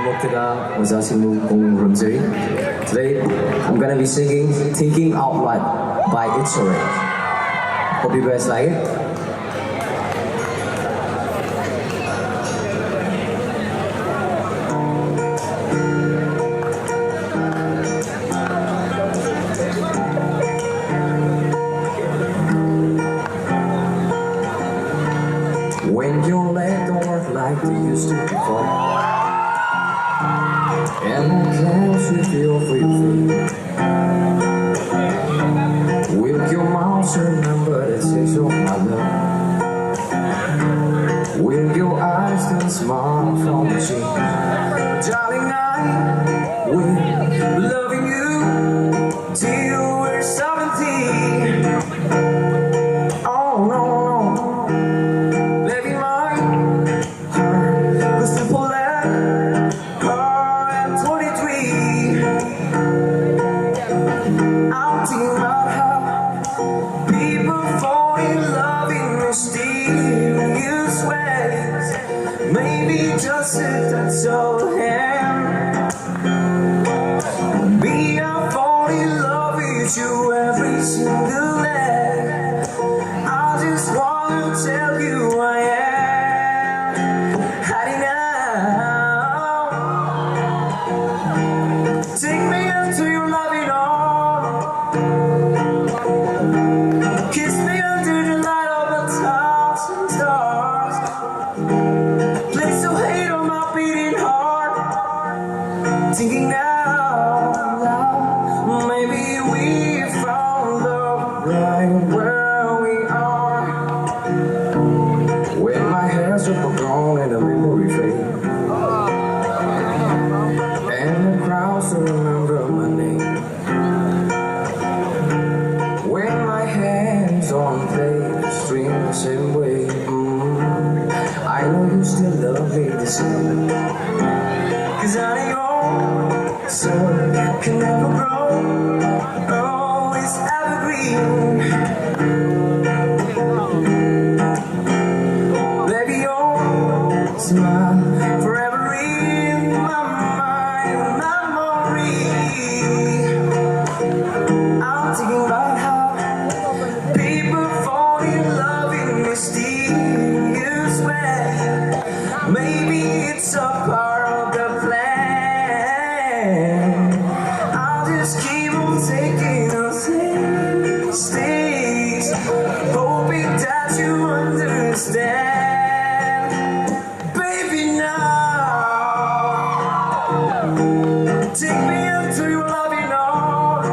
먹다가 오자신무 공름즈리. Today, I'm gonna be singing Thinking Out Loud by Itchere. Hope you guys like it. When your legs don't work like they used to before, and can't you feel for your feet? With your mouth, remember that says you're my love. With your eyes, still smile from the cheek. Darling, I will loving you till we're 17. Oh no. Maybe just sit and show him. Me, I fall in love with you every single day. I just wanna tell you I am hiding out. Take me into your loving arms. Kiss me under the light of the stars and stars. Thinking out loud, maybe we found love right where we are. When my hair's overgrown and the memory fades, and the crowd still remember my name. When my hands on play the string the same way, I know you still love me the same. 'Cause I know so can never grow, always evergreen. Baby, your smile forever in my mind, memory. I'm thinking about how people fall in love in mysterious ways. Maybe it's a part of the plan. Keep on taking us stays, hoping that you understand, baby. Now take me up to your loving arms,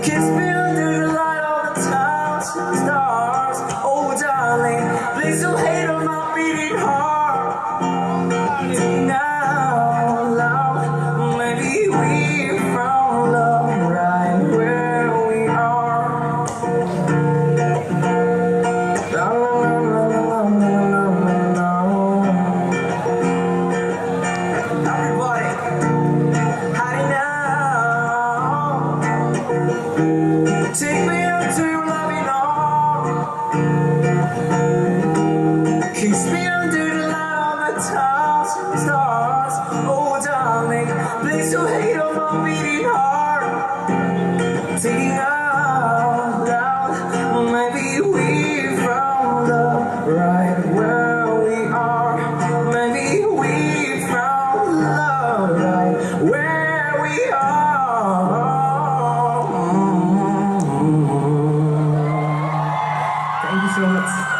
kiss me under the light of the stars and stars. Oh darling, please don't hate on my beating heart. Now take me up to your loving arms, kiss me under the light of the stars and stars. Oh darling, please don't hate on my beating heart. Thinking out loud, maybe we found love right where we are. Maybe we found love right where we are. Thank you so much.